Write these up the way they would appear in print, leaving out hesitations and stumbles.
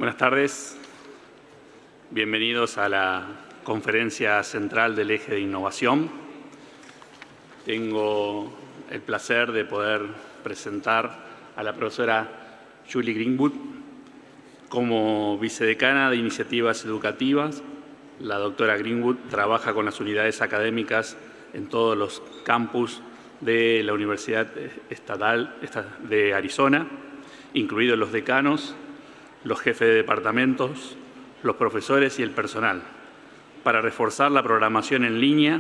Buenas tardes. Bienvenidos a la conferencia central del eje de innovación. Tengo el placer de poder presentar a la profesora Julie Greenwood como vicedecana de iniciativas educativas. La doctora Greenwood trabaja con las unidades académicas en todos los campus de la Universidad Estatal de Arizona, incluidos los decanos, los jefes de departamentos, los profesores y el personal, para reforzar la programación en línea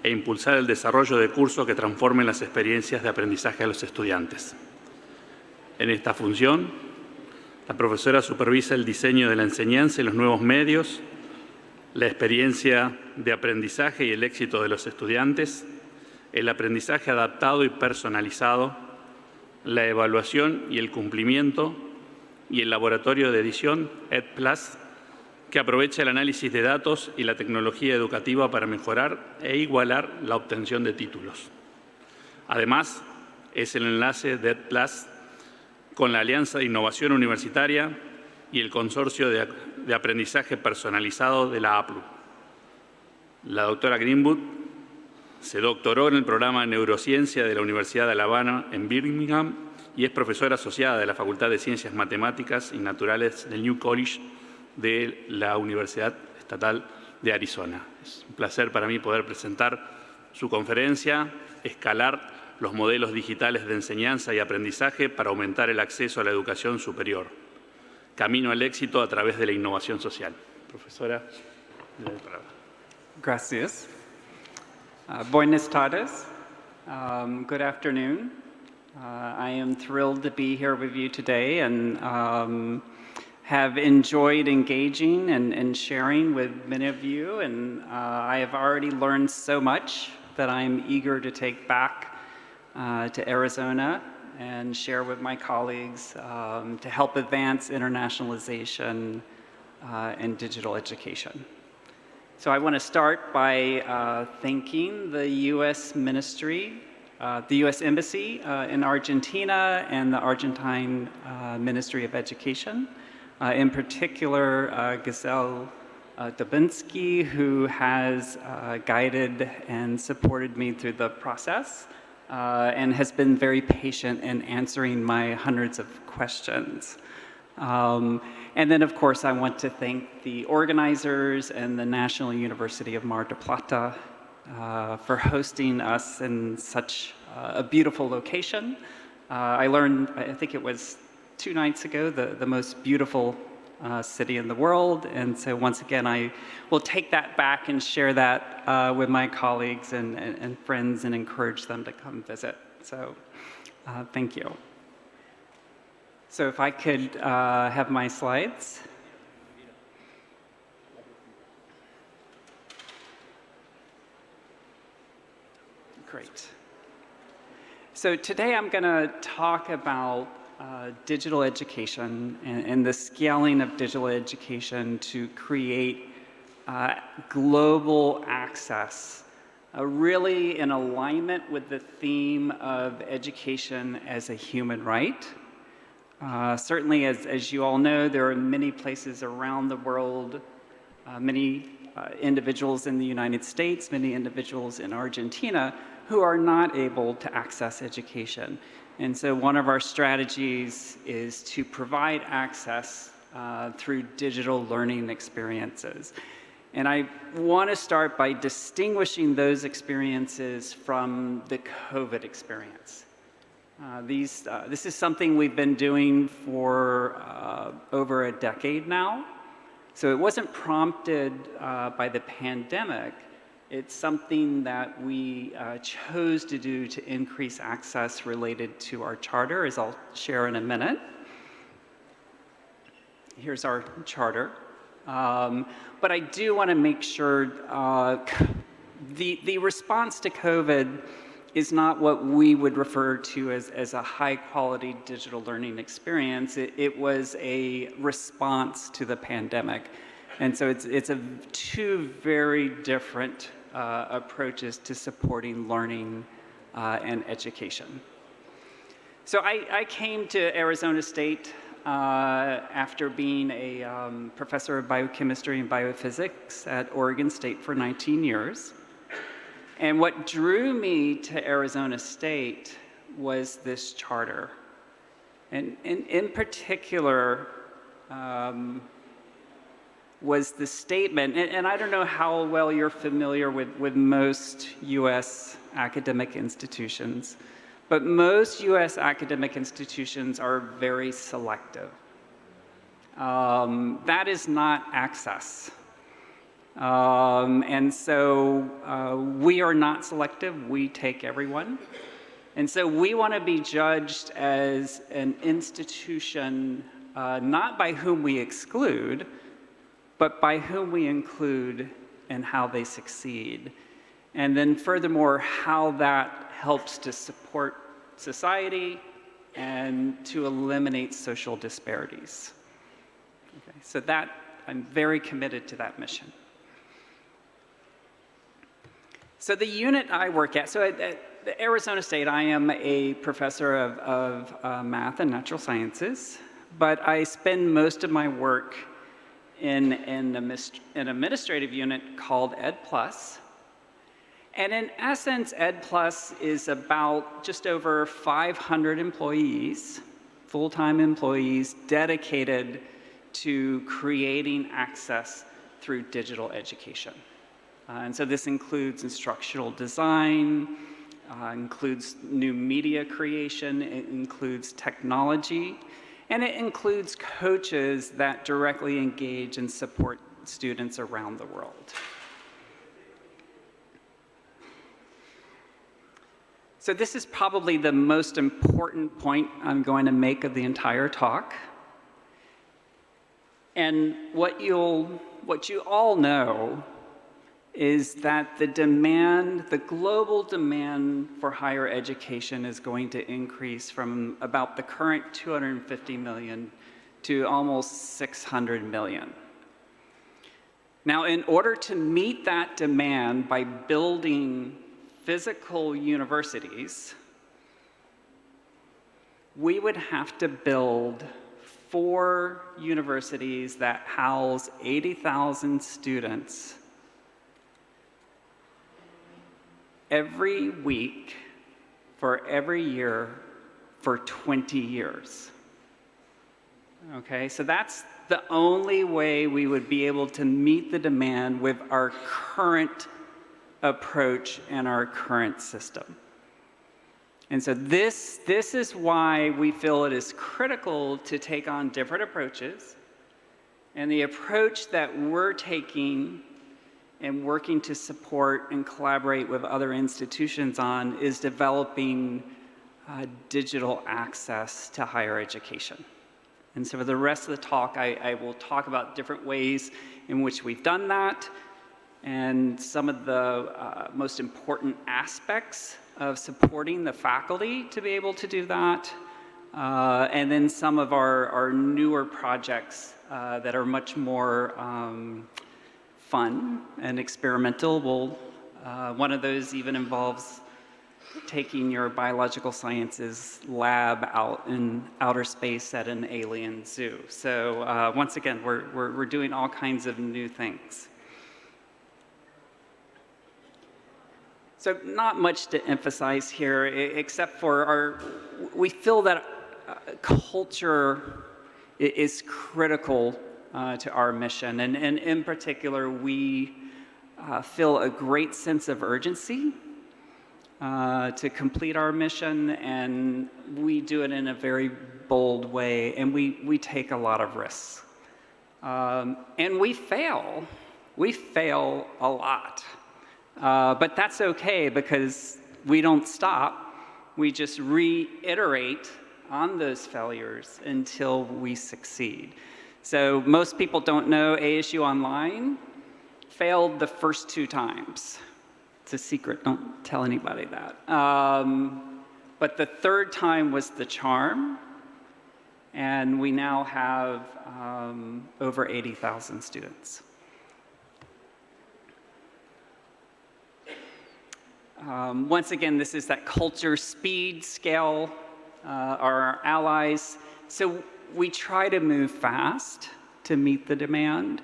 e impulsar el desarrollo de cursos que transformen las experiencias de aprendizaje de los estudiantes. En esta función, la profesora supervisa el diseño de la enseñanza y los nuevos medios, la experiencia de aprendizaje y el éxito de los estudiantes, el aprendizaje adaptado y personalizado, la evaluación y el cumplimiento, y el laboratorio de edición EdPlus, que aprovecha el análisis de datos y la tecnología educativa para mejorar e igualar la obtención de títulos. Además, es el enlace de EdPlus con la Alianza de Innovación Universitaria y el Consorcio de Aprendizaje Personalizado de la APLU. La doctora Greenwood se doctoró en el programa de Neurociencia de la Universidad de Alabama en Birmingham y es profesora asociada de la Facultad de Ciencias Matemáticas y Naturales del New College de la Universidad Estatal de Arizona. Es un placer para mí poder presentar su conferencia, Escalar los modelos digitales de enseñanza y aprendizaje para aumentar el acceso a la educación superior. Camino al éxito a través de la innovación social. Profesora, le doy la palabra. Gracias. Buenas tardes. Good afternoon. I am thrilled to be here with you today and have enjoyed engaging and sharing with many of you. And I have already learned so much that I'm eager to take back to Arizona and share with my colleagues to help advance internationalization and digital education. So I want to start by thanking the U.S. Ministry, the U.S. Embassy in Argentina and the Argentine Ministry of Education, in particular Giselle Dubinsky, who has guided and supported me through the process and has been very patient in answering my hundreds of questions. And then, of course, I want to thank the organizers and the National University of Mar del Plata for hosting us in such a beautiful location. I learned, I think it was 2 nights ago, the most beautiful city in the world. And so once again, I will take that back and share that with my colleagues and friends and encourage them to come visit. So thank you. So if I could have my slides. Great. So today I'm going to talk about digital education and the scaling of digital education to create global access, really in alignment with the theme of education as a human right. Certainly, as you all know, there are many places around the world, many individuals in the United States, many individuals in Argentina who are not able to access education. And so one of our strategies is to provide access through digital learning experiences. And I want to start by distinguishing those experiences from the COVID experience. This is something we've been doing for over a decade now. So it wasn't prompted by the pandemic. It's something that we chose to do to increase access related to our charter, as I'll share in a minute. Here's our charter. But I do want to make sure the response to COVID is not what we would refer to as a high-quality digital learning experience. It was a response to the pandemic. And so it's two very different approaches to supporting learning and education. So I came to Arizona State after being a professor of biochemistry and biophysics at Oregon State for 19 years. And what drew me to Arizona State was this charter. And in particular, was the statement, and I don't know how well you're familiar with most US academic institutions, but most US academic institutions are very selective. That is not access. And so we are not selective, we take everyone. And so we want to be judged as an institution, not by whom we exclude, but by whom we include and how they succeed. And then furthermore, how that helps to support society and to eliminate social disparities. Okay, so that, I'm very committed to that mission. So the unit I work at, so at Arizona State, I am a professor of math and natural sciences, but I spend most of my work in an administrative unit called Ed Plus. And in essence, Ed Plus is about just over 500 employees, full-time employees, dedicated to creating access through digital education. And so this includes instructional design, includes new media creation, it includes technology, and it includes coaches that directly engage and support students around the world. So this is probably the most important point I'm going to make of the entire talk. And what you all know is that the global demand for higher education is going to increase from about the current 250 million to almost 600 million. Now, in order to meet that demand by building physical universities, we would have to build 4 universities that house 80,000 students every week for every year for 20 years. Okay, so that's the only way we would be able to meet the demand with our current approach and our current system. And so this is why we feel it is critical to take on different approaches. And the approach that we're taking and working to support and collaborate with other institutions on is developing digital access to higher education. And so for the rest of the talk, I will talk about different ways in which we've done that and some of the most important aspects of supporting the faculty to be able to do that, and then some of our newer projects that are much more fun and experimental. One of those even involves taking your biological sciences lab out in outer space at an alien zoo. So once again, we're doing all kinds of new things. So not much to emphasize here, except for we feel that culture is critical to our mission. And in particular, we feel a great sense of urgency to complete our mission, and we do it in a very bold way, and we take a lot of risks. And we fail a lot. But that's okay, because we don't stop. We just reiterate on those failures until we succeed. So most people don't know ASU Online failed the first 2 times. It's a secret, don't tell anybody that. But the 3rd time was the charm, and we now have over 80,000 students. Once again, this is that culture speed scale, our allies. So we try to move fast to meet the demand,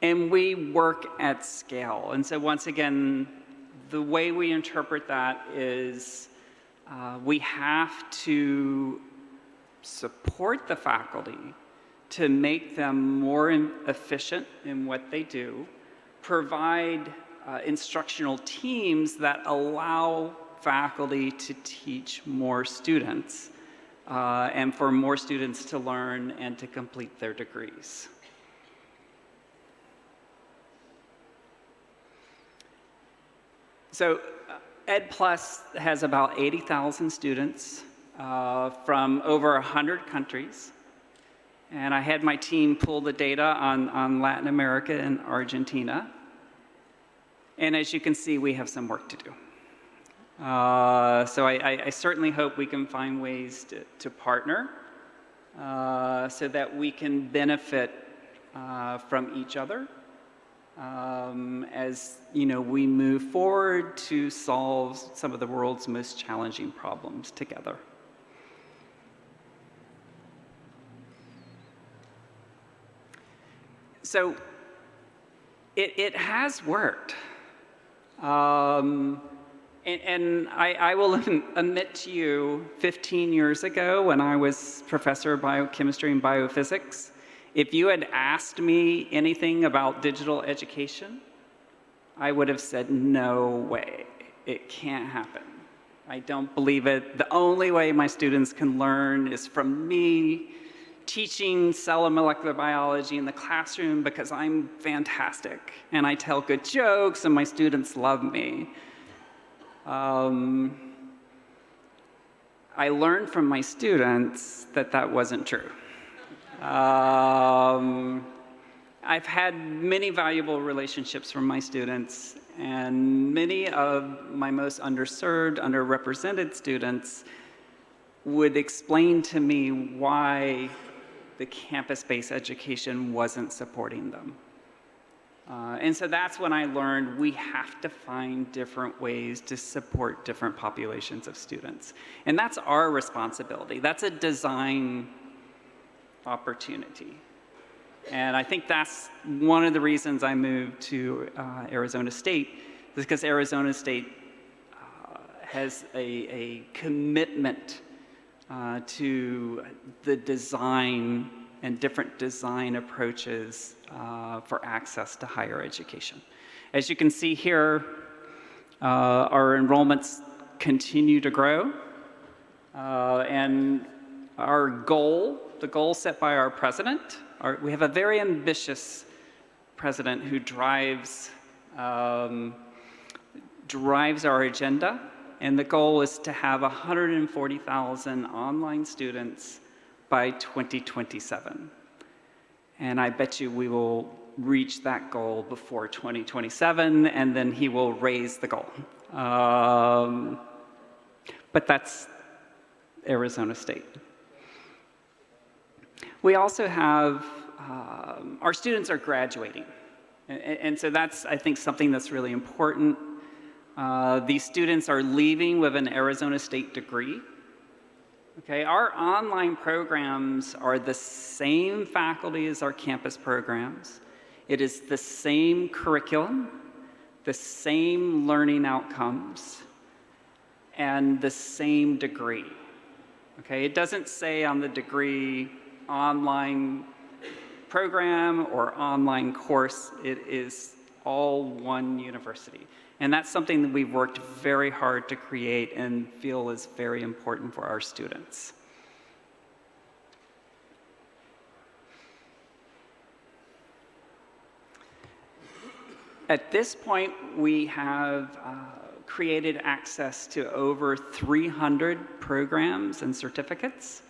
and we work at scale. And so once again, the way we interpret that is we have to support the faculty to make them more efficient in what they do, provide instructional teams that allow faculty to teach more students and for more students to learn and to complete their degrees. So Ed Plus has about 80,000 students from over 100 countries. And I had my team pull the data on Latin America and Argentina. And as you can see, we have some work to do. So I certainly hope we can find ways to partner so that we can benefit from each other as we move forward to solve some of the world's most challenging problems together. So it has worked. And I will admit to you, 15 years ago when I was professor of biochemistry and biophysics, if you had asked me anything about digital education, I would have said, no way, it can't happen. I don't believe it. The only way my students can learn is from me teaching cell and molecular biology in the classroom because I'm fantastic and I tell good jokes and my students love me. I learned from my students that that wasn't true. I've had many valuable relationships from my students, and many of my most underserved, underrepresented students would explain to me why the campus-based education wasn't supporting them. And so that's when I learned we have to find different ways to support different populations of students. And that's our responsibility. That's a design opportunity. And I think that's one of the reasons I moved to Arizona State, is because Arizona State has a commitment to the design and different design approaches for access to higher education. As you can see here, our enrollments continue to grow, and our goal, the goal set by our president, we have a very ambitious president who drives our agenda, and the goal is to have 140,000 online students by 2027. And I bet you we will reach that goal before 2027, and then he will raise the goal. But that's Arizona State. We also have, our students are graduating. And so that's, I think, something that's really important. These students are leaving with an Arizona State degree. Okay, our online programs are the same faculty as our campus programs. It is the same curriculum, the same learning outcomes, and the same degree. Okay, it doesn't say on the degree online program or online course. It is all one university. And that's something that we've worked very hard to create and feel is very important for our students. At this point, we have created access to over 300 programs and certificates.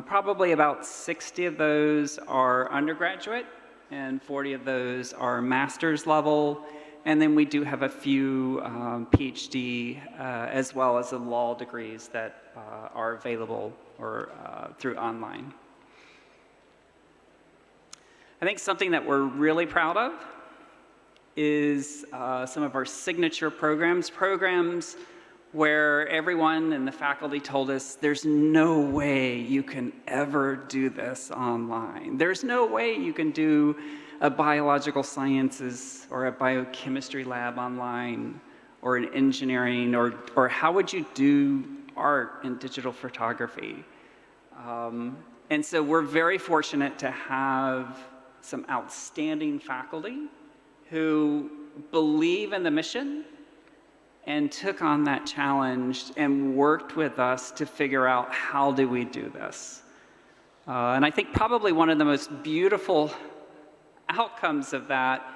Probably about 60 of those are undergraduate, and 40 of those are master's level. And then we do have a few PhD as well as the law degrees that are available or through online. I think something that we're really proud of is some of our signature programs where everyone in the faculty told us, there's no way you can ever do this online. There's no way you can do a biological sciences or a biochemistry lab online, or an engineering, or how would you do art and digital photography? And so we're very fortunate to have some outstanding faculty who believe in the mission and took on that challenge and worked with us to figure out how do we do this. And I think probably one of the most beautiful outcomes of that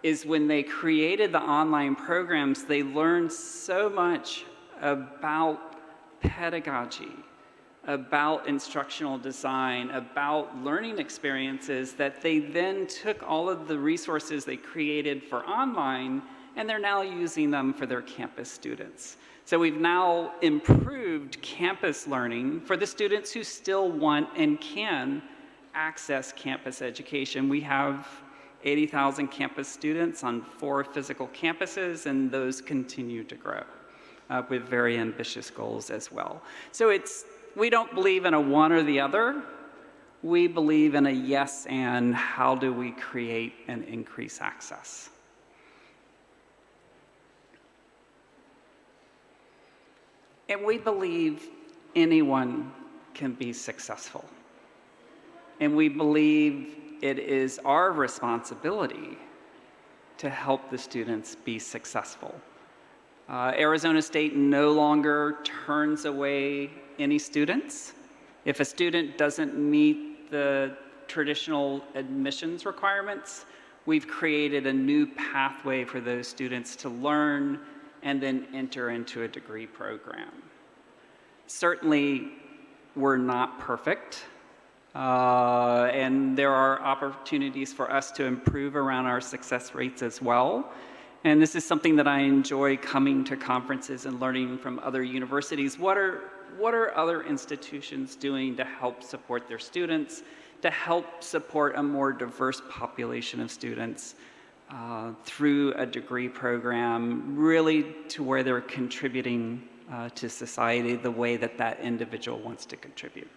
is when they created the online programs, they learned so much about pedagogy, about instructional design, about learning experiences, that they then took all of the resources they created for online and they're now using them for their campus students. So we've now improved campus learning for the students who still want and can access campus education. We have 80,000 campus students on 4 physical campuses, and those continue to grow with very ambitious goals as well. So we don't believe in a one or the other. We believe in a yes and how do we create and increase access. And we believe anyone can be successful. And we believe it is our responsibility to help the students be successful. Arizona State no longer turns away any students. If a student doesn't meet the traditional admissions requirements, we've created a new pathway for those students to learn and then enter into a degree program. Certainly, we're not perfect, and there are opportunities for us to improve around our success rates as well. And this is something that I enjoy coming to conferences and learning from other universities. What are other institutions doing to help support their students, to help support a more diverse population of students through a degree program, really to where they're contributing to society the way that that individual wants to contribute.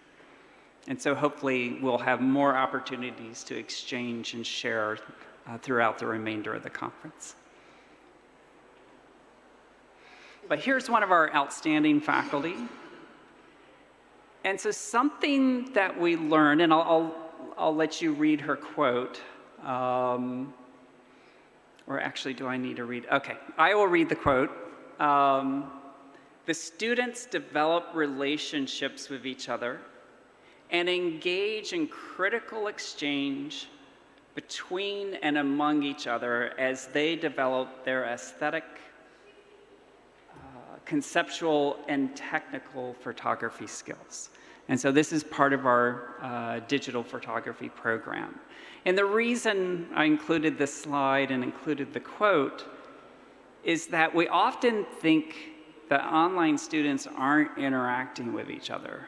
And so hopefully we'll have more opportunities to exchange and share throughout the remainder of the conference. But here's one of our outstanding faculty. And so something that we learned, and I'll let you read her quote. Or actually, do I need to read? Okay, I will read the quote. The students develop relationships with each other and engage in critical exchange between and among each other as they develop their aesthetic, conceptual, and technical photography skills. And so this is part of our digital photography program. And the reason I included this slide and included the quote is that we often think that online students aren't interacting with each other.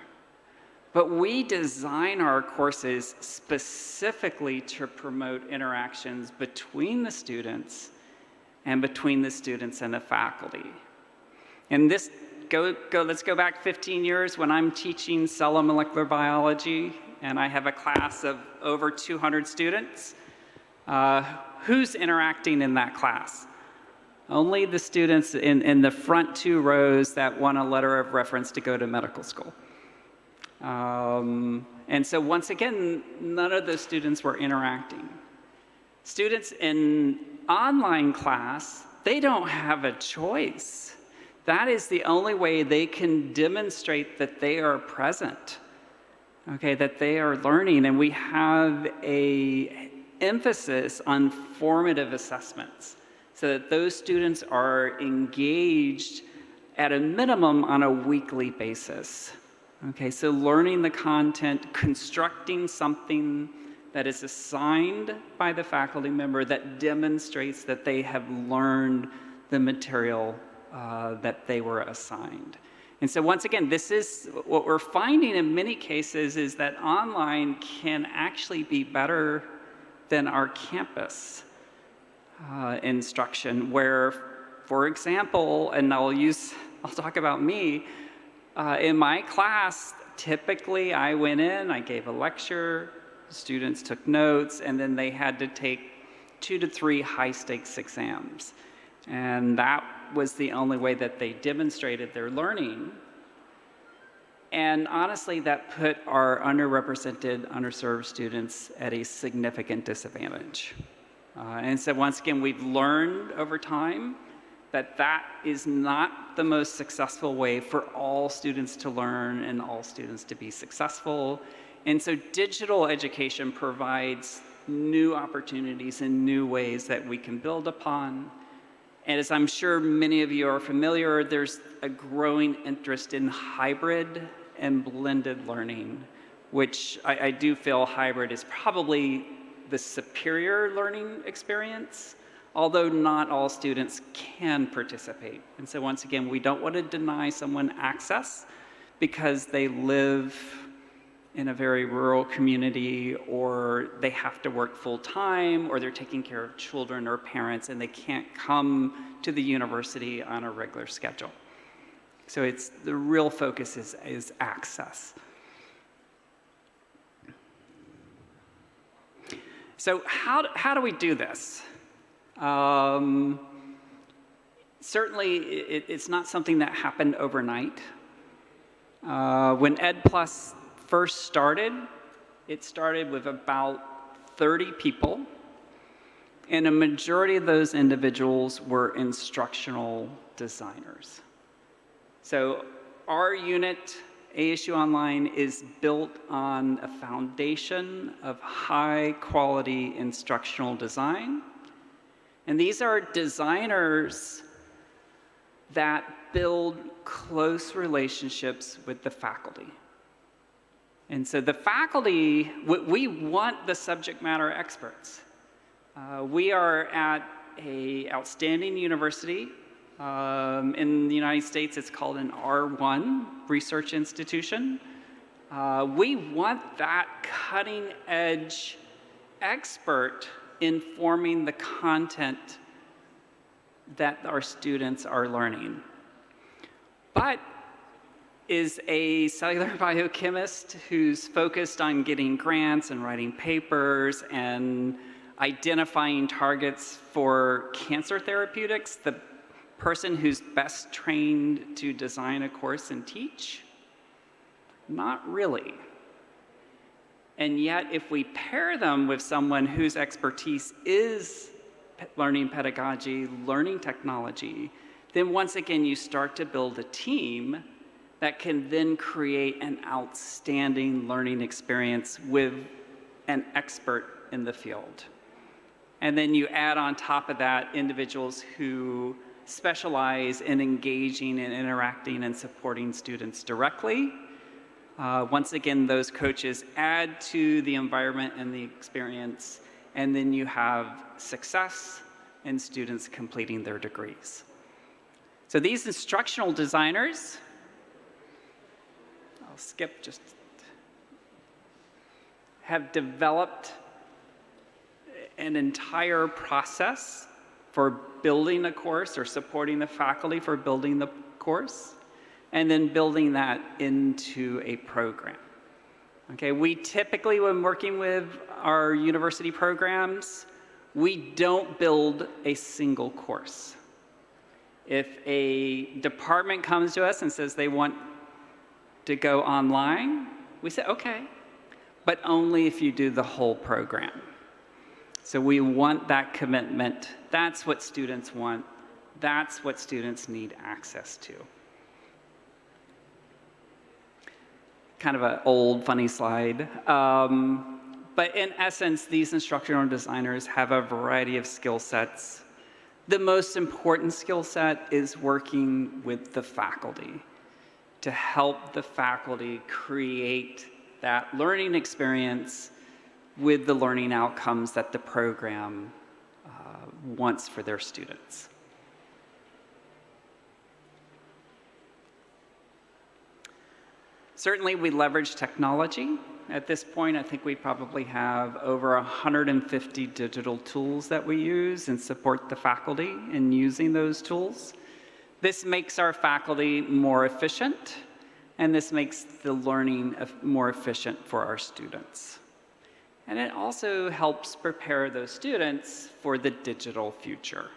But we design our courses specifically to promote interactions between the students and between the students and the faculty. And this, let's go back 15 years when I'm teaching cell and molecular biology, and I have a class of over 200 students. Who's interacting in that class? Only the students in the front 2 rows that won a letter of reference to go to medical school. And so once again, none of those students were interacting. Students in online class, they don't have a choice. That is the only way they can demonstrate that they are present, okay, that they are learning. And we have an emphasis on formative assessments so that those students are engaged at a minimum on a weekly basis. Okay, so learning the content, constructing something that is assigned by the faculty member that demonstrates that they have learned the material that they were assigned. And so once again, this is what we're finding in many cases is that online can actually be better than our campus instruction, where, for example, and I'll use I'll talk about me. In my class, typically I went in, I gave a lecture, students took notes, and then they had to take 2 to 3 high-stakes exams. And that was the only way that they demonstrated their learning. And honestly, that put our underrepresented, underserved students at a significant disadvantage. And so once again, we've learned over time that that is not the most successful way for all students to learn and all students to be successful. And so digital education provides new opportunities and new ways that we can build upon. And as I'm sure many of you are familiar, there's a growing interest in hybrid and blended learning, which I do feel hybrid is probably the superior learning experience, although not all students can participate. And so once again, we don't want to deny someone access because they live in a very rural community, or they have to work full-time, or they're taking care of children or parents and they can't come to the university on a regular schedule. So the real focus is access. So how do we do this? Certainly, it's not something that happened overnight. When Ed Plus first started, it started with about 30 people, and a majority of those individuals were instructional designers. So our unit, ASU Online, is built on a foundation of high-quality instructional design. And these are designers that build close relationships with the faculty. And so the faculty, we want the subject matter experts. We are at an outstanding university. In the United States, it's called an R1 research institution. We want that cutting-edge expert informing the content that our students are learning. But is a cellular biochemist who's focused on getting grants and writing papers and identifying targets for cancer therapeutics the person who's best trained to design a course and teach? Not really. And yet, if we pair them with someone whose expertise is learning pedagogy, learning technology, then once again, you start to build a team that can then create an outstanding learning experience with an expert in the field. And then you add on top of that individuals who specialize in engaging and interacting and supporting students directly. Once again, those coaches add to the environment and the experience, and then you have success and students completing their degrees. So these instructional designers, I'll skip just, have developed an entire process for building a course or supporting the faculty for building the course, and then building that into a program. Okay, we typically, when working with our university programs, we don't build a single course. If a department comes to us and says they want to go online, we say, okay, but only if you do the whole program. So we want that commitment. That's what students want. That's what students need access to. Kind of an old, funny slide. But in essence, these instructional designers have a variety of skill sets. The most important skill set is working with the faculty to help the faculty create that learning experience with the learning outcomes that the program wants for their students. Certainly, we leverage technology. At this point, I think we probably have over 150 digital tools that we use and support the faculty in using those tools. This makes our faculty more efficient, and this makes the learning more efficient for our students. And it also helps prepare those students for the digital future.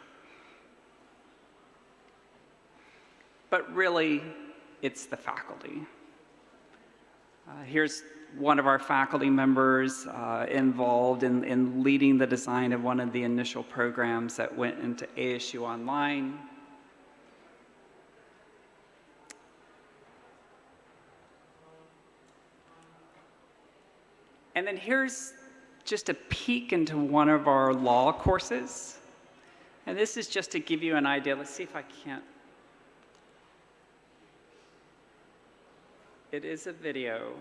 But really, it's the faculty. Here's one of our faculty members involved in leading the design of one of the initial programs that went into ASU Online. And then here's just a peek into one of our law courses. And this is just to give you an idea. Let's see if I can't. It is a video.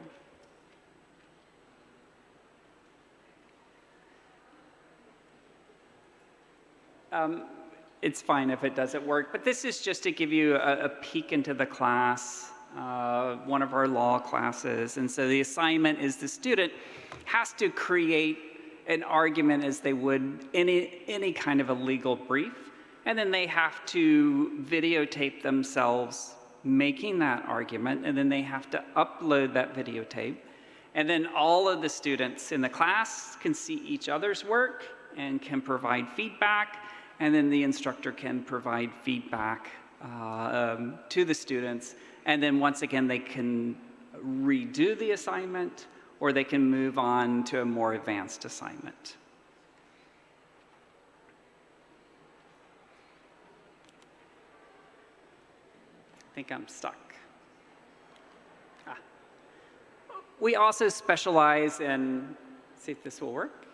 It's fine if it doesn't work, but this is just to give you a peek into the class, one of our law classes. And so the assignment is the student has to create an argument as they would any kind of a legal brief, and then they have to videotape themselves making that argument, and then they have to upload that videotape. And then all of the students in the class can see each other's work and can provide feedback, and then the instructor can provide feedback to the students. And then once again, they can redo the assignment, or they can move on to a more advanced assignment. I think I'm stuck. We also specialize in, let's see if this will work.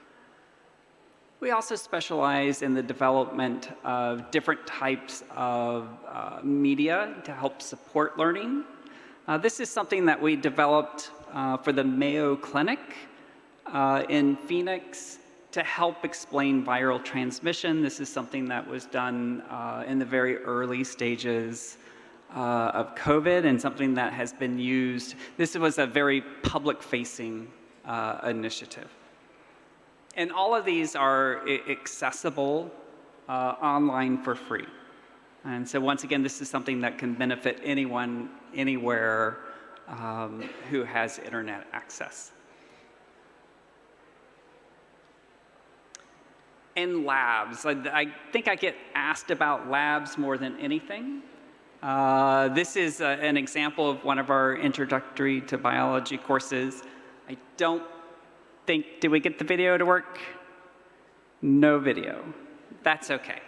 We also specialize in the development of different types of media to help support learning. This is something that we developed for the Mayo Clinic in Phoenix to help explain viral transmission. This is something that was done in the very early stages of COVID, and something that has been used. This was a very public-facing initiative. And all of these are accessible online for free. And so once again, this is something that can benefit anyone, anywhere who has internet access. And labs. I think I get asked about labs more than anything. This is an example of one of our introductory to biology courses. I don't think, did we get the video to work? No video. That's okay.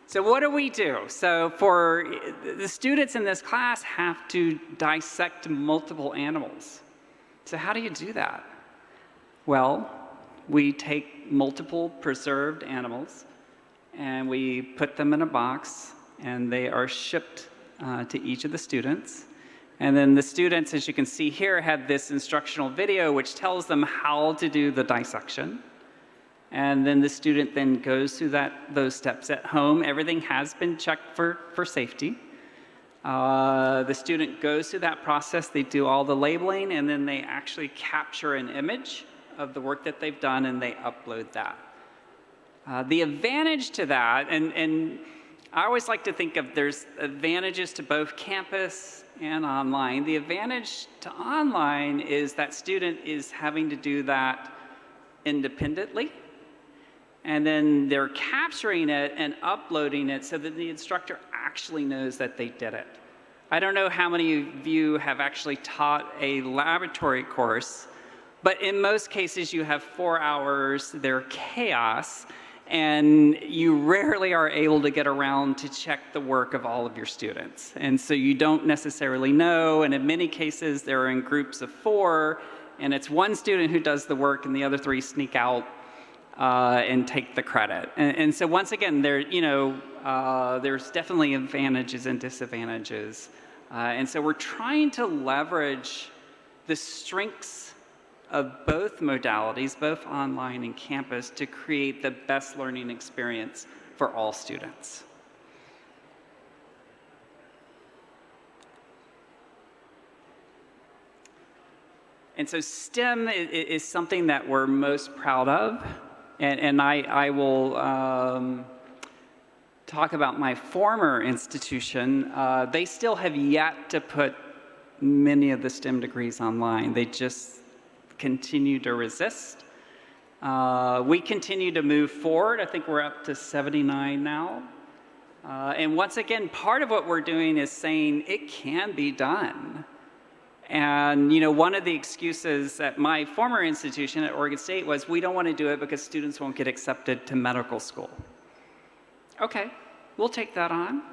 So what do we do? So for the students in this class have to dissect multiple animals. So how do you do that? Well, we take multiple preserved animals and we put them in a box, and they are shipped to each of the students. And then the students, as you can see here, have this instructional video which tells them how to do the dissection. And then the student then goes through those steps at home. Everything has been checked for safety. The student goes through that process. They do all the labeling, and then they actually capture an image of the work that they've done, and they upload that. The advantage to that, and I always like to think of there's advantages to both campus and online. The advantage to online is that student is having to do that independently, and then they're capturing it and uploading it so that the instructor actually knows that they did it. I don't know how many of you have actually taught a laboratory course, but in most cases you have 4 hours, they're chaos, and you rarely are able to get around to check the work of all of your students. And so you don't necessarily know, and in many cases they're in groups of 4, and it's one student who does the work and the other 3 sneak out and take the credit. And so once again, there's definitely advantages and disadvantages. And so we're trying to leverage the strengths of both modalities, both online and campus, to create the best learning experience for all students. And so STEM is something that we're most proud of, and I will talk about my former institution, they still have yet to put many of the STEM degrees online. They just continue to resist. We continue to move forward. I think we're up to 79 now. And once again, part of what we're doing is saying it can be done. And one of the excuses at my former institution at Oregon State was we don't want to do it because students won't get accepted to medical school. Okay, we'll take that on.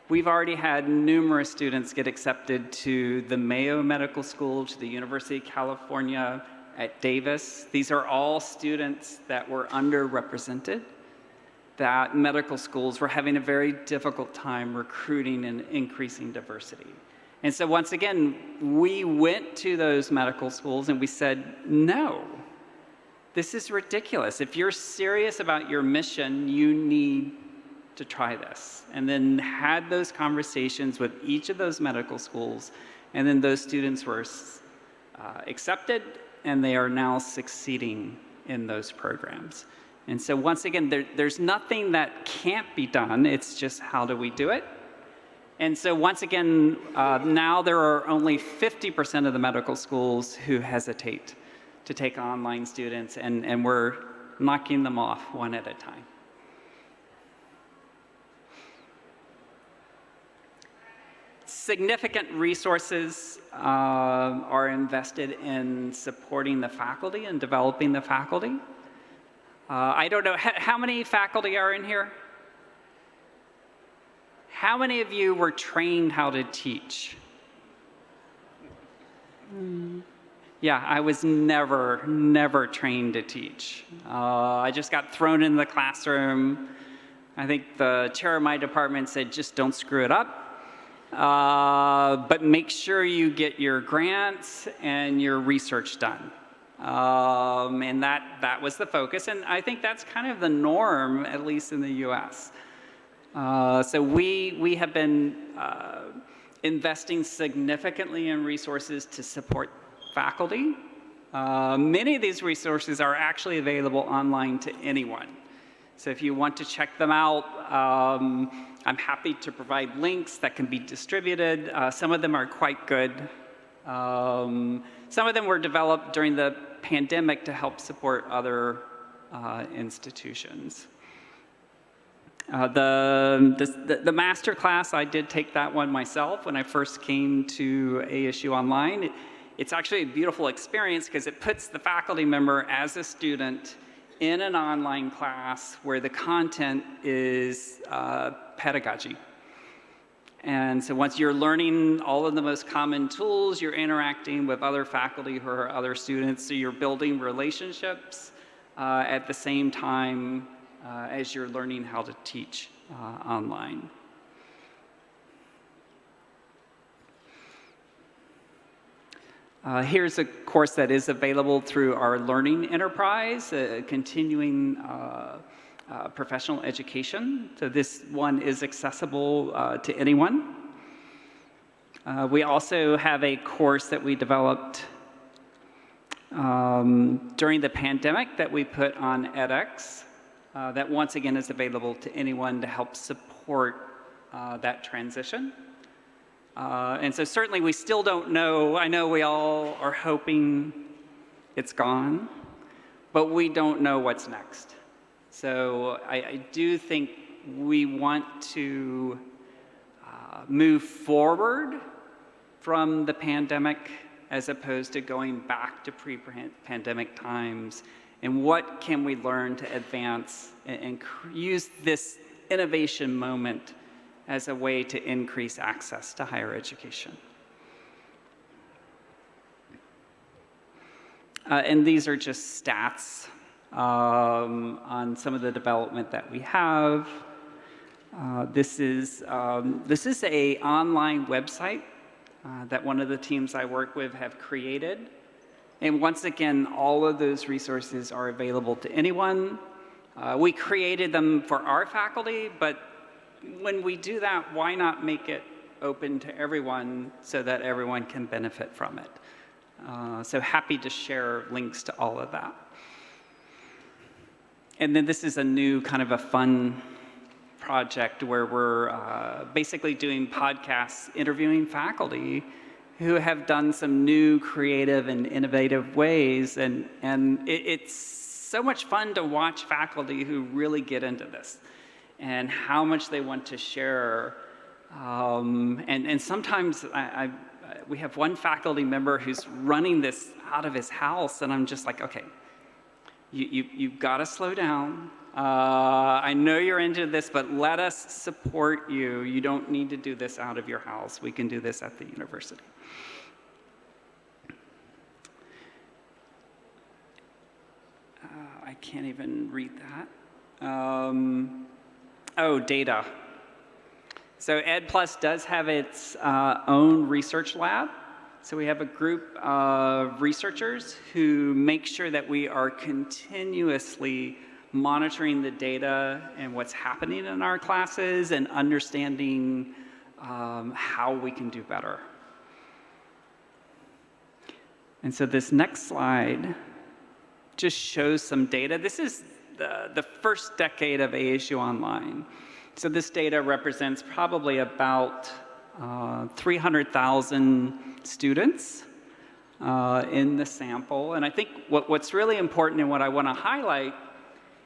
We've already had numerous students get accepted to the Mayo Medical School, to the University of California at Davis. These are all students that were underrepresented, that medical schools were having a very difficult time recruiting and increasing diversity. And so once again, we went to those medical schools and we said, no, this is ridiculous. If you're serious about your mission, you need to try this. And then had those conversations with each of those medical schools, and then those students were accepted, and they are now succeeding in those programs. And so once again, there's nothing that can't be done, it's just how do we do it? And so once again, now there are only 50% of the medical schools who hesitate to take online students, and we're knocking them off one at a time. Significant resources are invested in supporting the faculty and developing the faculty. I don't know, how many faculty are in here? How many of you were trained how to teach? Yeah, I was never trained to teach. I just got thrown in the classroom. I think the chair of my department said, just don't screw it up, but make sure you get your grants and your research done. And that was the focus, and I think that's kind of the norm, at least in the US. So we have been investing significantly in resources to support faculty. Many of these resources are actually available online to anyone. So if you want to check them out, I'm happy to provide links that can be distributed. Some of them are quite good. Some of them were developed during the pandemic to help support other institutions. The master class, I did take that one myself when I first came to ASU Online. It's actually a beautiful experience because it puts the faculty member as a student in an online class where the content is pedagogy. And so once you're learning all of the most common tools, you're interacting with other faculty who are other students, so you're building relationships at the same time as you're learning how to teach online. Here's a course that is available through our learning enterprise, continuing professional education. So this one is accessible to anyone. We also have a course that we developed during the pandemic that we put on edX that once again is available to anyone to help support that transition. And so certainly we still don't know. I know we all are hoping it's gone, but we don't know what's next. So I do think we want to move forward from the pandemic as opposed to going back to pre-pandemic times. And what can we learn to advance and use this innovation moment as a way to increase access to higher education. And these are just stats on some of the development that we have. This is a online website that one of the teams I work with have created. And once again, all of those resources are available to anyone. We created them for our faculty, but when we do that, why not make it open to everyone so that everyone can benefit from it? So happy to share links to all of that. And then this is a new kind of a fun project where we're basically doing podcasts, interviewing faculty who have done some new creative and innovative ways. And it's so much fun to watch faculty who really get into this and how much they want to share. And sometimes we have one faculty member who's running this out of his house, and I'm just like, okay, you've got to slow down. I know you're into this, but let us support you. You don't need to do this out of your house. We can do this at the university. I can't even read that. Oh, data. So Ed Plus does have its own research lab. So we have a group of researchers who make sure that we are continuously monitoring the data and what's happening in our classes and understanding how we can do better. And so this next slide just shows some data. This is the first decade of ASU Online. So this data represents probably about 300,000 students in the sample. And I think what's really important and what I want to highlight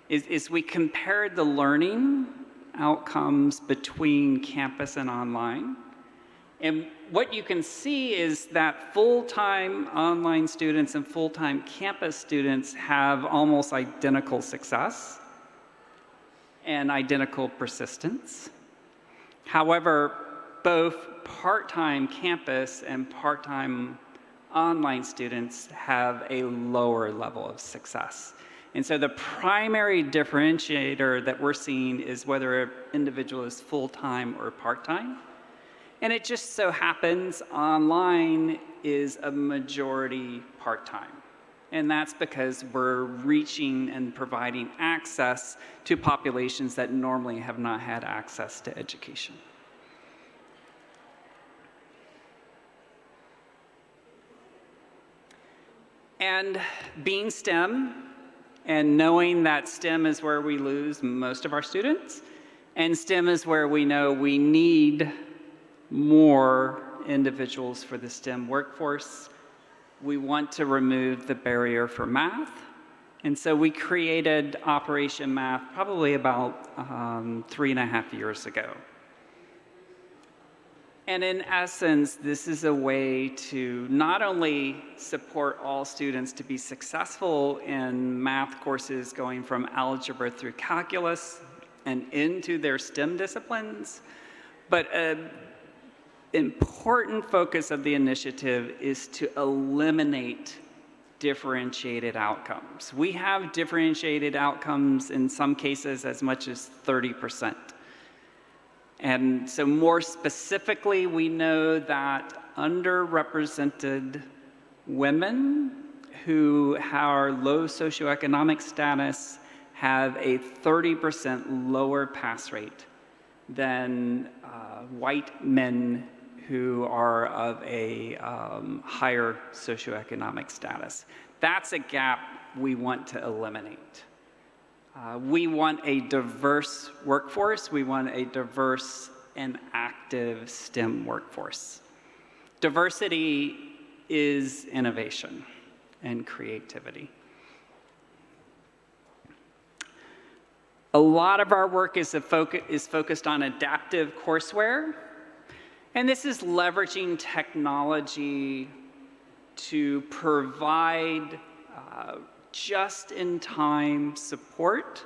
is we compared the learning outcomes between campus and online. And what you can see is that full-time online students and full-time campus students have almost identical success and identical persistence. However, both part-time campus and part-time online students have a lower level of success. And so the primary differentiator that we're seeing is whether an individual is full-time or part-time. And it just so happens online is a majority part-time. And that's because we're reaching and providing access to populations that normally have not had access to education. And being STEM and knowing that STEM is where we lose most of our students, and STEM is where we know we need more individuals for the STEM workforce, we want to remove the barrier for math. And so we created Operation Math probably about 3.5 years ago. And in essence, this is a way to not only support all students to be successful in math courses going from algebra through calculus and into their STEM disciplines, but an important focus of the initiative is to eliminate differentiated outcomes. We have differentiated outcomes in some cases as much as 30%. And so more specifically, we know that underrepresented women who are low socioeconomic status have a 30% lower pass rate than white men who are of a higher socioeconomic status. That's a gap we want to eliminate. We want a diverse workforce. We want a diverse and active STEM workforce. Diversity is innovation and creativity. A lot of our work is focused on adaptive courseware, and this is leveraging technology to provide just-in-time support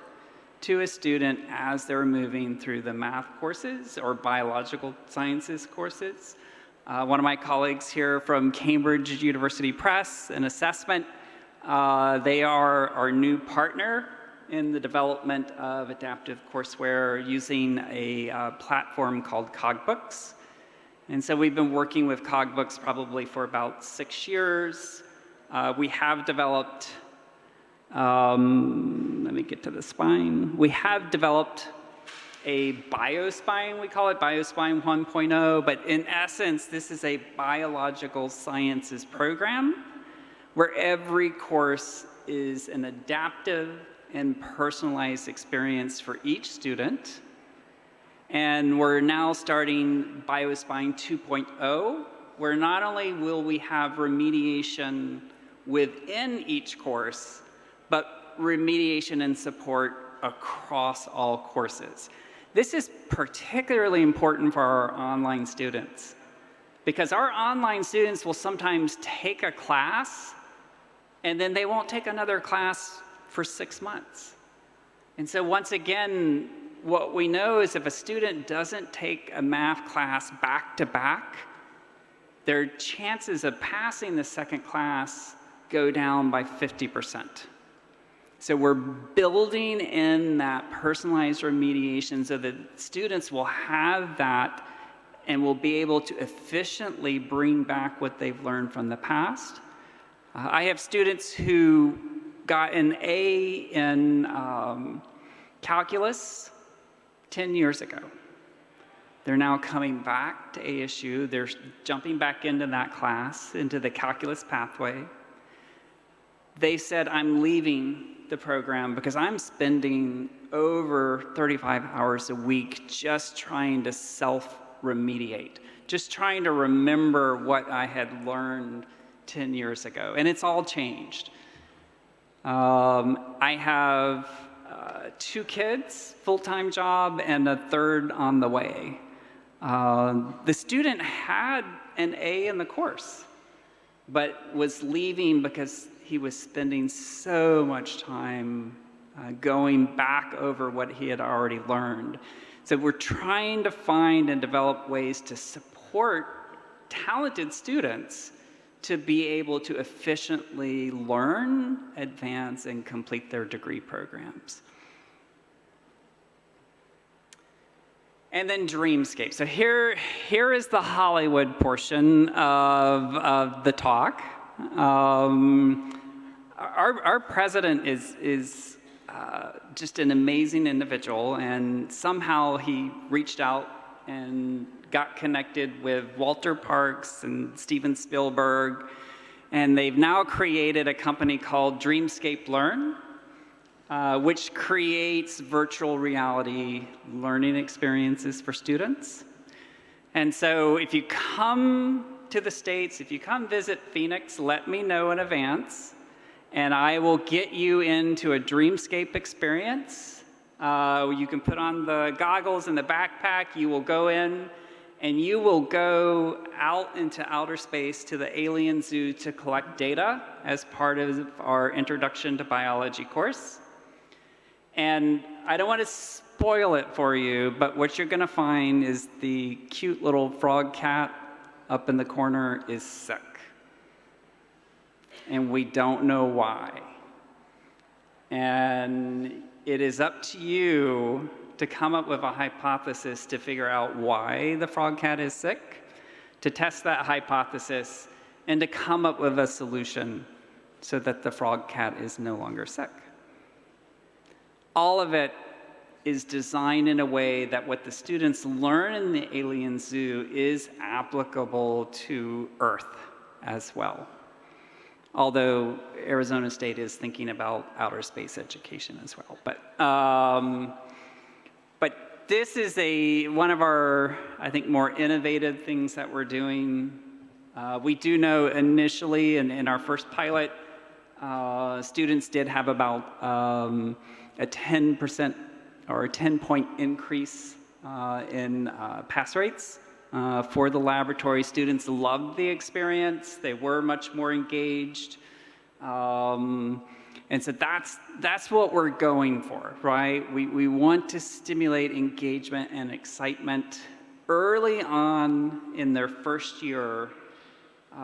to a student as they're moving through the math courses or biological sciences courses. One of my colleagues here from Cambridge University Press, an assessment, they are our new partner in the development of adaptive courseware using a platform called Cogbooks. And so we've been working with Cogbooks probably for about 6 years. We have developed, let me get to the spine. We have developed a biospine, we call it Biospine 1.0, but in essence, this is a biological sciences program where every course is an adaptive and personalized experience for each student. And we're now starting BioSpine 2.0, where not only will we have remediation within each course, but remediation and support across all courses. This is particularly important for our online students, because our online students will sometimes take a class and then they won't take another class for 6 months. And so once again, what we know is if a student doesn't take a math class back to back, their chances of passing the second class go down by 50%. So we're building in that personalized remediation so that students will have that and will be able to efficiently bring back what they've learned from the past. I have students who got an A in calculus 10 years ago. They're now coming back to ASU. They're jumping back into that class, into the calculus pathway. They said, I'm leaving the program because I'm spending over 35 hours a week just trying to self-remediate, just trying to remember what I had learned 10 years ago. And it's all changed. I have 2 kids, full-time job, and a third on the way. The student had an A in the course, but was leaving because he was spending so much time going back over what he had already learned. So we're trying to find and develop ways to support talented students to be able to efficiently learn, advance, and complete their degree programs. And then Dreamscape. So here is the Hollywood portion of the talk. Our president is just an amazing individual, and somehow he reached out and got connected with Walter Parks and Steven Spielberg, and they've now created a company called Dreamscape Learn, which creates virtual reality learning experiences for students. And so if you come to the States, if you come visit Phoenix, let me know in advance, and I will get you into a Dreamscape experience. You can put on the goggles and the backpack, you will go in, and you will go out into outer space to the alien zoo to collect data as part of our Introduction to Biology course. And I don't want to spoil it for you, but what you're going to find is the cute little frog cat up in the corner is sick. And we don't know why. And it is up to you to come up with a hypothesis to figure out why the frog cat is sick, to test that hypothesis, and to come up with a solution so that the frog cat is no longer sick. All of it is designed in a way that what the students learn in the alien zoo is applicable to Earth as well. Although Arizona State is thinking about outer space education as well. But this is one of our, I think, more innovative things that we're doing. We do know initially in our first pilot, students did have about a 10% or a 10-point increase in pass rates for the laboratory. Students loved the experience. They were much more engaged. And so that's what we're going for, right? We want to stimulate engagement and excitement early on in their first year,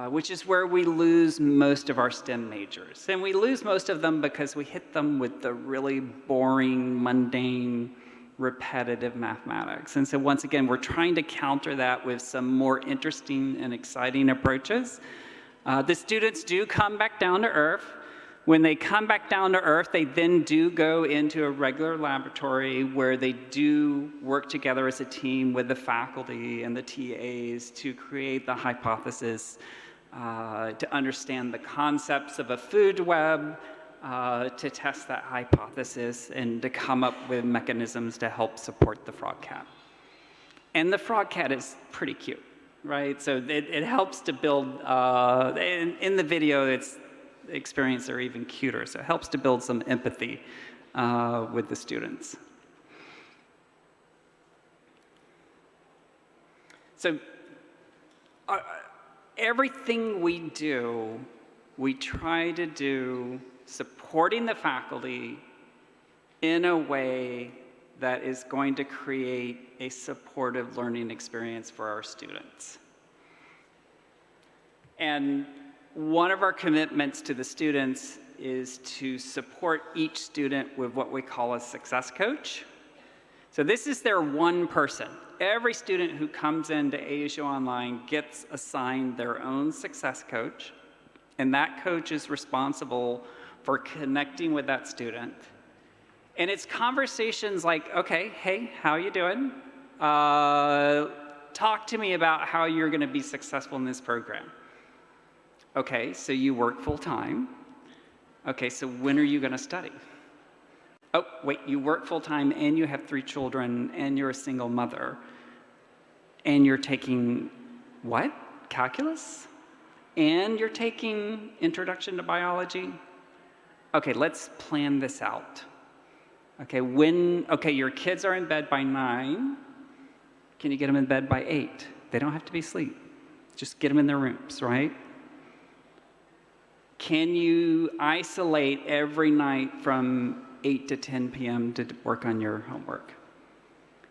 which is where we lose most of our STEM majors. And we lose most of them because we hit them with the really boring, mundane, repetitive mathematics. And so once again, we're trying to counter that with some more interesting and exciting approaches. The students do come back down to Earth. When they come back down to Earth, they then do go into a regular laboratory where they do work together as a team with the faculty and the TAs to create the hypothesis, to understand the concepts of a food web, to test that hypothesis, and to come up with mechanisms to help support the frog cat. And the frog cat is pretty cute, right? So it helps to build, in the video, the experience are even cuter. So it helps to build some empathy with the students. So everything we do, we try to do supporting the faculty in a way that is going to create a supportive learning experience for our students. And one of our commitments to the students is to support each student with what we call a success coach. So this is their one person. Every student who comes into ASU Online gets assigned their own success coach, and that coach is responsible for connecting with that student. And it's conversations like, okay, hey, how you doing? Talk to me about how you're gonna be successful in this program. Okay, so you work full-time. Okay, so when are you gonna study? Oh, wait, you work full-time and you have 3 children and you're a single mother. And you're taking, what? Calculus? And you're taking Introduction to Biology? Okay, let's plan this out. Okay, your kids are in bed by 9. Can you get them in bed by 8? They don't have to be asleep. Just get them in their rooms, right? Can you isolate every night from 8 to 10 p.m. to work on your homework?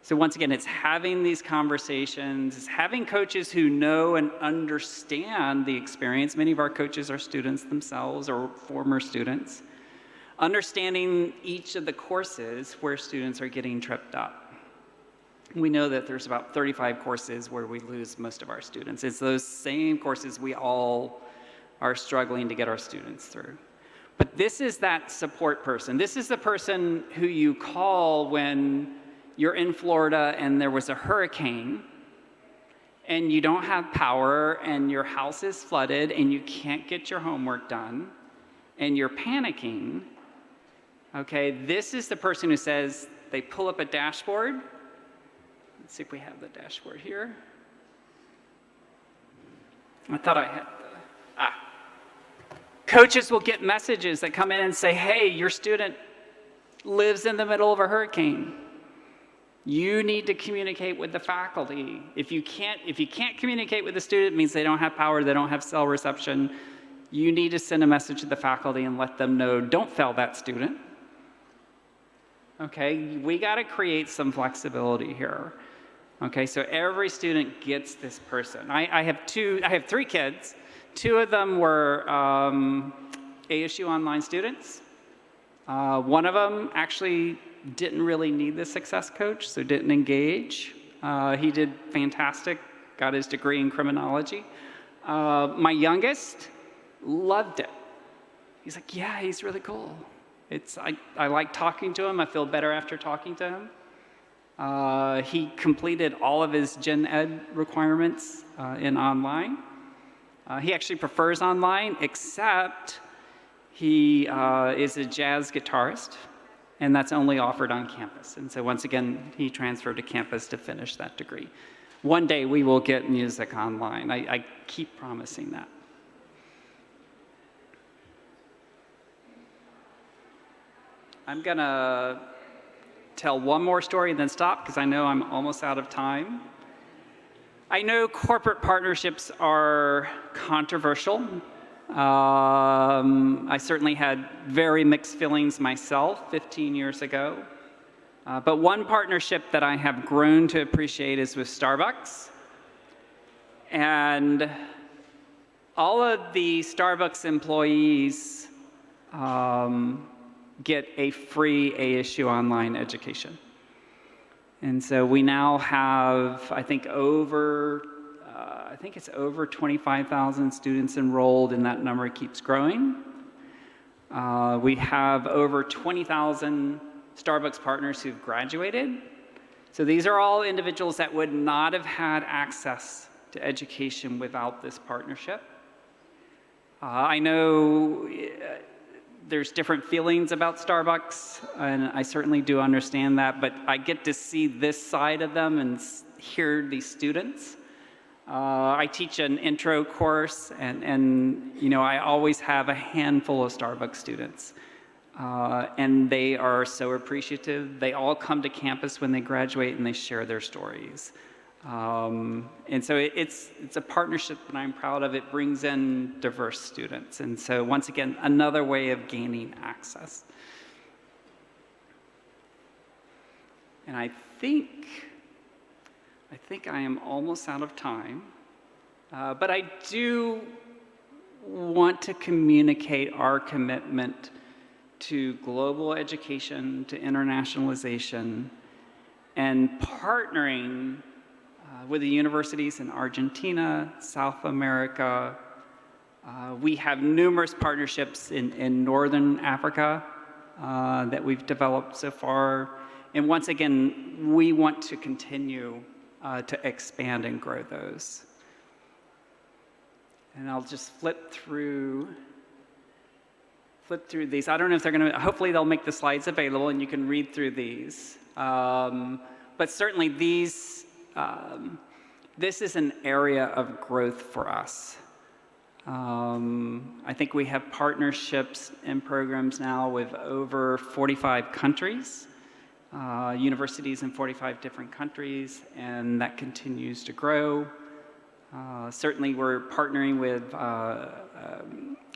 So once again, it's having these conversations, it's having coaches who know and understand the experience. Many of our coaches are students themselves or former students. Understanding each of the courses where students are getting tripped up. We know that there's about 35 courses where we lose most of our students. It's those same courses we all are struggling to get our students through. But this is that support person. This is the person who you call when you're in Florida and there was a hurricane and you don't have power and your house is flooded and you can't get your homework done and you're panicking. Okay, this is the person who says, they pull up a dashboard. Let's see if we have the dashboard here. I thought I had Coaches will get messages that come in and say, hey, your student lives in the middle of a hurricane. You need to communicate with the faculty. If you can't communicate with the student, it means they don't have power, they don't have cell reception. You need to send a message to the faculty and let them know, don't fail that student. Okay, we gotta create some flexibility here. Okay, so every student gets this person. I have 3 kids. 2 of them were ASU Online students. One of them actually didn't really need the success coach, so didn't engage. He did fantastic, got his degree in criminology. My youngest loved it. He's like, yeah, he's really cool. I like talking to him. I feel better after talking to him. He completed all of his gen ed requirements in online. He actually prefers online, except he is a jazz guitarist, and that's only offered on campus. And so once again, he transferred to campus to finish that degree. One day we will get music online. I keep promising that. I'm gonna tell one more story and then stop because I know I'm almost out of time. I know corporate partnerships are controversial. I certainly had very mixed feelings myself 15 years ago. But one partnership that I have grown to appreciate is with Starbucks. And all of the Starbucks employees get a free ASU Online education. And so we now have, I think it's over 25,000 students enrolled, and that number keeps growing. We have over 20,000 Starbucks partners who've graduated. So these are all individuals that would not have had access to education without this partnership. I know there's different feelings about Starbucks, and I certainly do understand that, but I get to see this side of them and hear these students. I teach an intro course, and you know, I always have a handful of Starbucks students. And they are so appreciative. They all come to campus when they graduate and they share their stories. And so it's a partnership that I'm proud of. It brings in diverse students. And so once again, another way of gaining access. And I think I am almost out of time, but I do want to communicate our commitment to global education, to internationalization, and partnering with the universities in Argentina, South America. We have numerous partnerships in Northern Africa that we've developed so far. And once again, we want to continue to expand and grow those. And I'll just flip through these. I don't know if they're going to, hopefully they'll make the slides available and you can read through these. But certainly this is an area of growth for us. I think we have partnerships and programs now with over 45 countries, universities in 45 different countries, and that continues to grow. Certainly we're partnering with,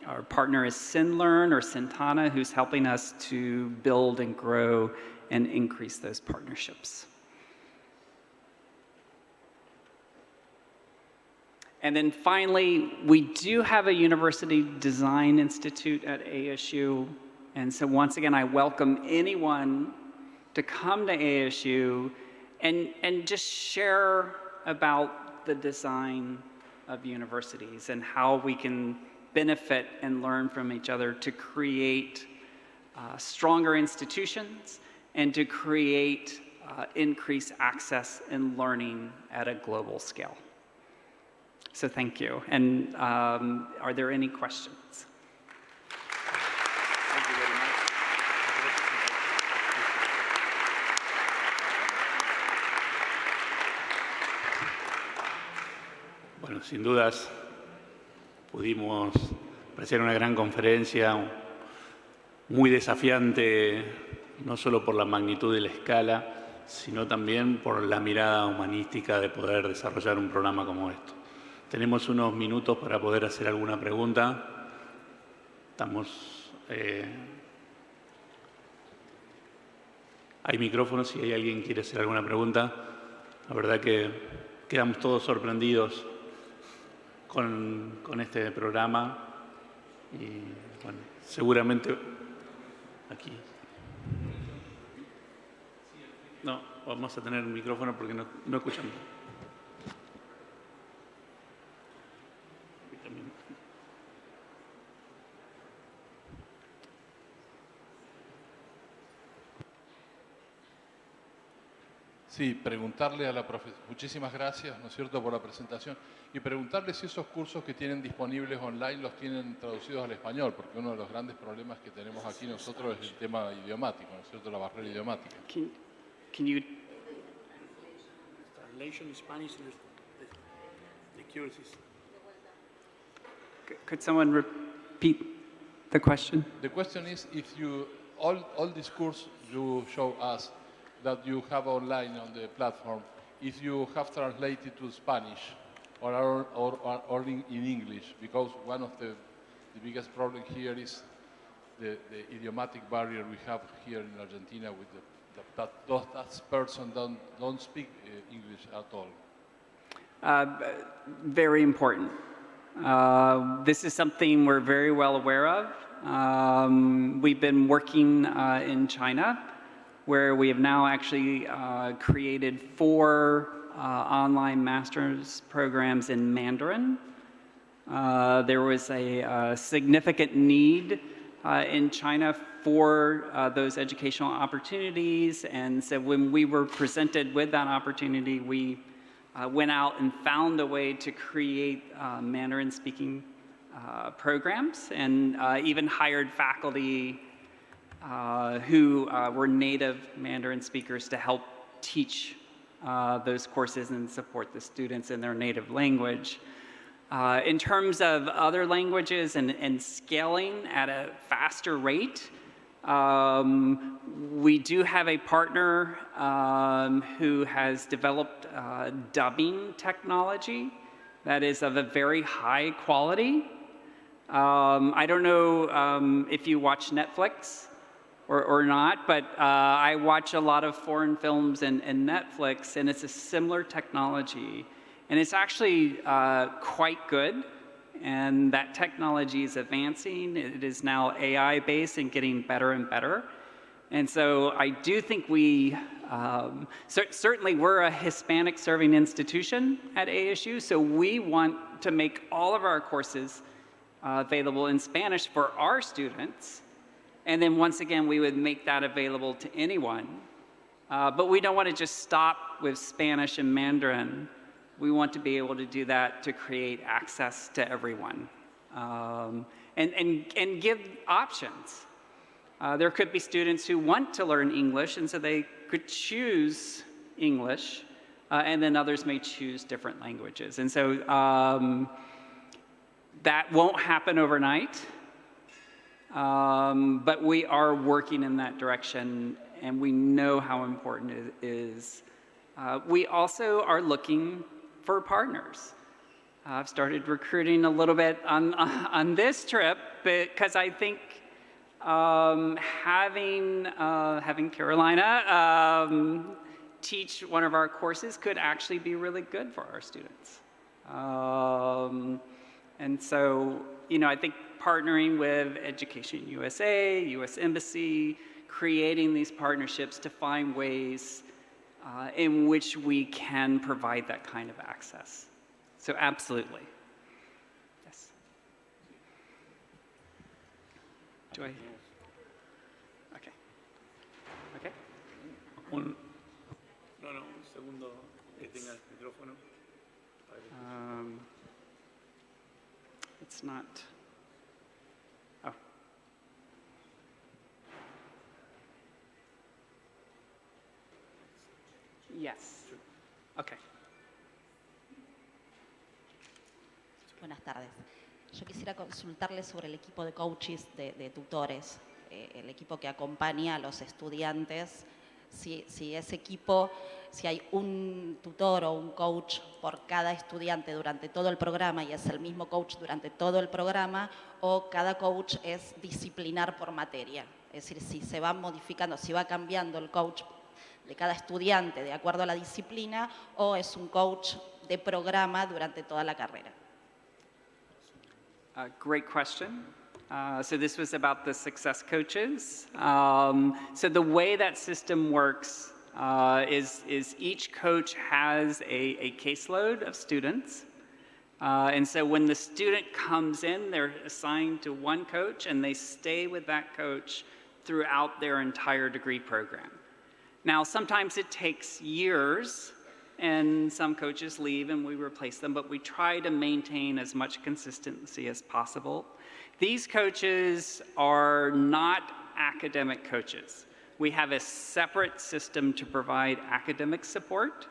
our partner is SynLearn or Sintana, who's helping us to build and grow and increase those partnerships. And then finally, we do have a University Design Institute at ASU. And so once again, I welcome anyone to come to ASU and just share about the design of universities and how we can benefit and learn from each other to create stronger institutions and to create increased access and learning at a global scale. So thank you. And are there any questions? Thank you very much. Bueno, sin dudas pudimos apreciar una gran conferencia, muy desafiante, no solo por la magnitud y la escala, sino también por la mirada humanística de poder desarrollar un programa como esto. Tenemos unos minutos para poder hacer alguna pregunta. Hay micrófonos si hay alguien que quiere hacer alguna pregunta. La verdad que quedamos todos sorprendidos con este programa y bueno, seguramente aquí. No, vamos a tener un micrófono porque no escuchamos. Sí, preguntarle a la profesora, muchísimas gracias, ¿no es cierto?, por la presentación, y preguntarle si esos cursos que tienen disponibles online los tienen traducidos al español, porque uno de los grandes problemas que tenemos aquí nosotros es el tema idiomático, ¿no es cierto?, la barrera idiomática. Can you... Translation Spanish, the curiosities. Could someone repeat the question? The question is, if you, all these courses you show us, that you have online on the platform, if you have translated to Spanish or in English, because one of the biggest problem here is the idiomatic barrier we have here in Argentina with that person don't speak English at all. Very important. This is something we're very well aware of. We've been working in China, where we have now actually created 4 online master's programs in Mandarin. There was a significant need in China for those educational opportunities, and so when we were presented with that opportunity, we went out and found a way to create Mandarin-speaking programs and even hired faculty who were native Mandarin speakers to help teach those courses and support the students in their native language. In terms of other languages and scaling at a faster rate, we do have a partner who has developed dubbing technology that is of a very high quality. I don't know if you watch Netflix or not, but I watch a lot of foreign films and Netflix, and it's a similar technology. And it's actually quite good, and that technology is advancing. It is now AI-based and getting better and better. And so I do think we, certainly we're a Hispanic serving institution at ASU, so we want to make all of our courses available in Spanish for our students. And then once again, we would make that available to anyone. But we don't want to just stop with Spanish and Mandarin. We want to be able to do that to create access to everyone and give options. There could be students who want to learn English, and so they could choose English, and then others may choose different languages. And so that won't happen overnight, but we are working in that direction, and we know how important it is. We also are looking for partners. I've started recruiting a little bit on this trip because I think having Carolina teach one of our courses could actually be really good for our students. And so, you know, I think partnering with Education USA, US Embassy, creating these partnerships to find ways in which we can provide that kind of access. So absolutely. Yes. Do I? Okay. Okay. Un segundo que tenga el micrófono. It's not. Oh. Yes. Okay. Buenas tardes. Yo quisiera consultarle sobre el equipo de coaches, de tutores, el equipo que acompaña a los estudiantes. Si ese equipo, si hay un tutor o un coach por cada estudiante durante todo el programa y es el mismo coach durante todo el programa, o cada coach es disciplinar por materia. Es decir, si se va modificando, si va cambiando el coach de cada estudiante de acuerdo a la disciplina, o es un coach de programa durante toda la carrera. Great question. So this was about the success coaches. So the way that system works is each coach has a caseload of students. And so when the student comes in, they're assigned to one coach, and they stay with that coach throughout their entire degree program. Now, sometimes it takes years, and some coaches leave and we replace them, but we try to maintain as much consistency as possible. These coaches are not academic coaches. We have a separate system to provide academic support,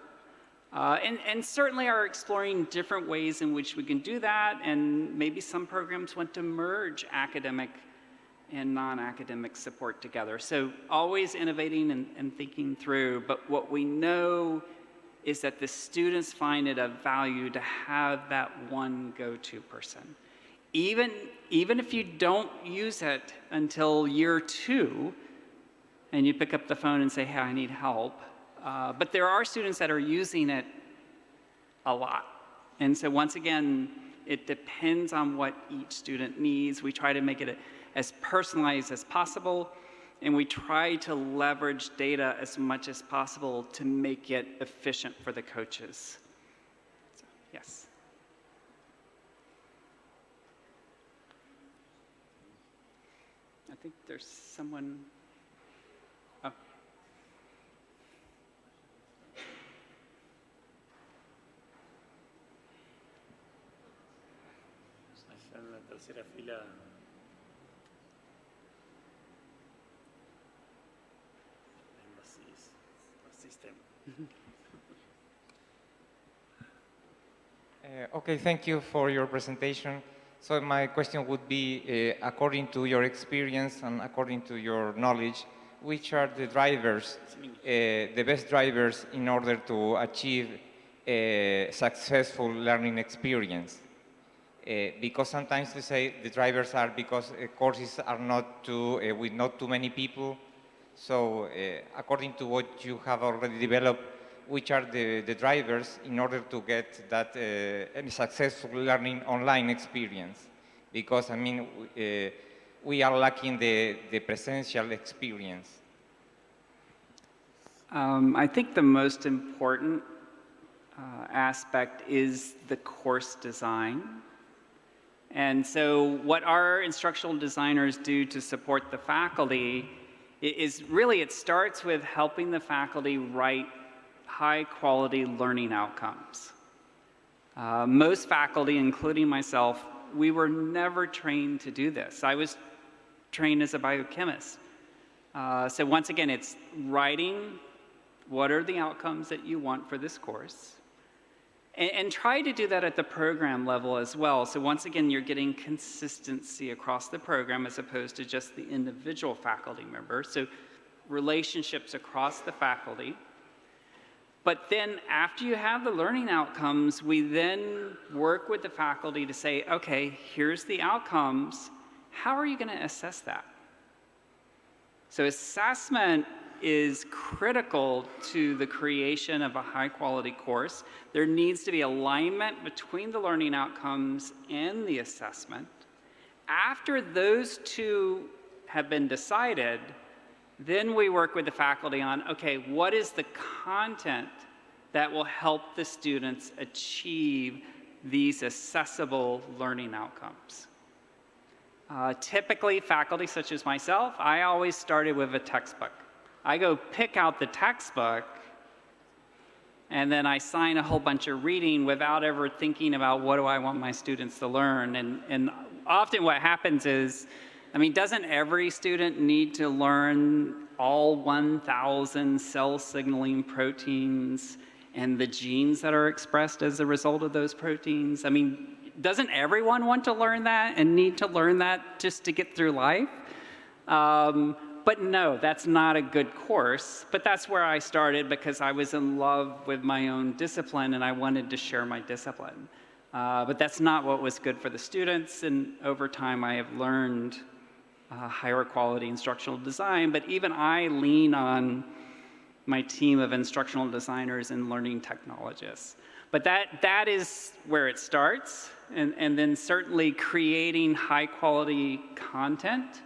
and certainly are exploring different ways in which we can do that, and maybe some programs want to merge academic and non-academic support together. So always innovating and thinking through, but what we know is that the students find it of value to have that one go-to person. Even if you don't use it until year 2, and you pick up the phone and say, hey, I need help. But there are students that are using it a lot. And so once again, it depends on what each student needs. We try to make it as personalized as possible, and we try to leverage data as much as possible to make it efficient for the coaches. So, yes. I think there's someone. Oh. En la tercera fila. System. Okay, thank you for your presentation. So my question would be, according to your experience and according to your knowledge, which are the drivers, the best drivers in order to achieve a successful learning experience? Because sometimes we say the drivers are because courses are not too, with not too many people. So according to what you have already developed, which are the drivers in order to get that successful learning online experience? Because, I mean, we are lacking the presential experience. I think the most important aspect is the course design. And so what our instructional designers do to support the faculty is really, it starts with helping the faculty write high-quality learning outcomes. Most faculty, including myself, we were never trained to do this. I was trained as a biochemist. So once again, it's writing what are the outcomes that you want for this course, and try to do that at the program level as well. So once again, you're getting consistency across the program as opposed to just the individual faculty member. So relationships across the faculty. But then after you have the learning outcomes, we then work with the faculty to say, okay, here's the outcomes. How are you going to assess that? So assessment is critical to the creation of a high-quality course. There needs to be alignment between the learning outcomes and the assessment. After those two have been decided, then we work with the faculty on, okay, what is the content that will help the students achieve these accessible learning outcomes? Typically, faculty such as myself, I always started with a textbook. I go pick out the textbook, and then I sign a whole bunch of reading without ever thinking about what do I want my students to learn. And often what happens is, I mean, doesn't every student need to learn all 1,000 cell signaling proteins and the genes that are expressed as a result of those proteins? I mean, doesn't everyone want to learn that and need to learn that just to get through life? But no, that's not a good course. But that's where I started because I was in love with my own discipline and I wanted to share my discipline. But that's not what was good for the students. And over time, I have learned higher quality instructional design. But even I lean on my team of instructional designers and learning technologists. But that is where it starts. And then certainly creating high quality content.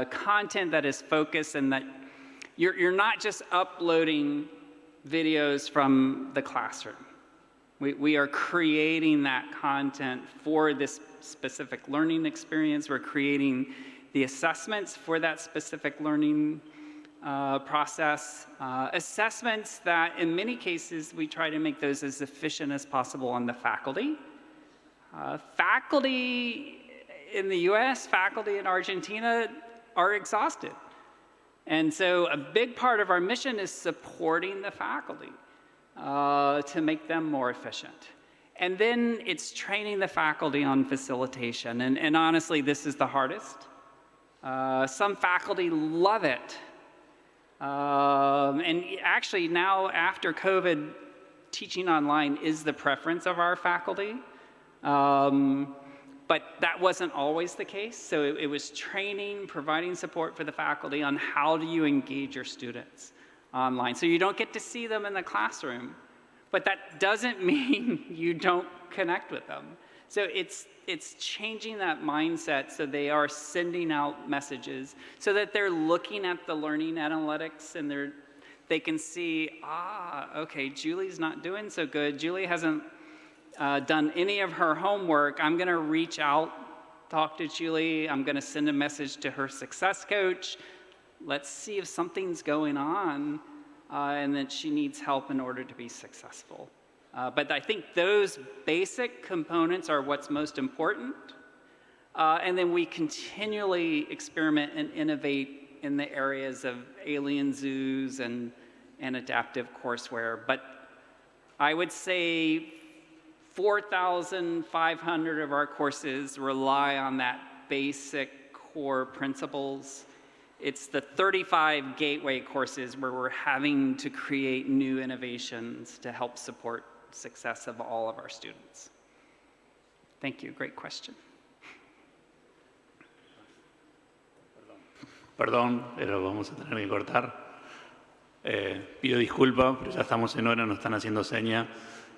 Content that is focused and that you're not just uploading videos from the classroom. We are creating that content for this specific learning experience. We're creating the assessments for that specific learning process. Assessments that in many cases we try to make those as efficient as possible on the faculty. Faculty in the US, faculty in Argentina are exhausted. And so a big part of our mission is supporting the faculty to make them more efficient. And then it's training the faculty on facilitation. And honestly, this is the hardest. Some faculty love it. And actually now after COVID, teaching online is the preference of our faculty. But that wasn't always the case. So it was training, providing support for the faculty on how do you engage your students online. So you don't get to see them in the classroom, but that doesn't mean you don't connect with them. So it's changing that mindset so they are sending out messages so that they're looking at the learning analytics and they can see, okay, Julie's not doing so good. Julie hasn't done any of her homework. I'm going to reach out, talk to Julie. I'm going to send a message to her success coach. Let's see if something's going on and that she needs help in order to be successful. But I think those basic components are what's most important. And then we continually experiment and innovate in the areas of alien zoos and adaptive courseware. But I would say 4,500 of our courses rely on that basic core principles. It's the 35 gateway courses where we're having to create new innovations to help support success of all of our students. Thank you, great question. Perdón, pero vamos a tener que cortar. Pido disculpas, pero ya estamos en hora, nos están haciendo seña.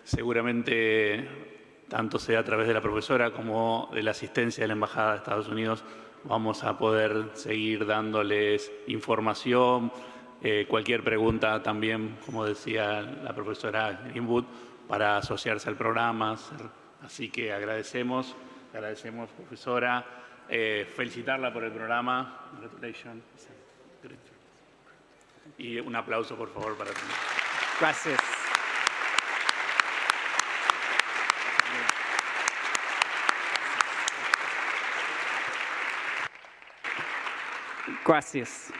Seguramente, tanto sea a través de la profesora como de la asistencia de la Embajada de Estados Unidos, vamos a poder seguir dándoles información, cualquier pregunta también, como decía la profesora Greenwood, para asociarse al programa. Así que agradecemos, profesora, felicitarla por el programa. Congratulations. Y un aplauso, por favor, para ti. Gracias. Gracias.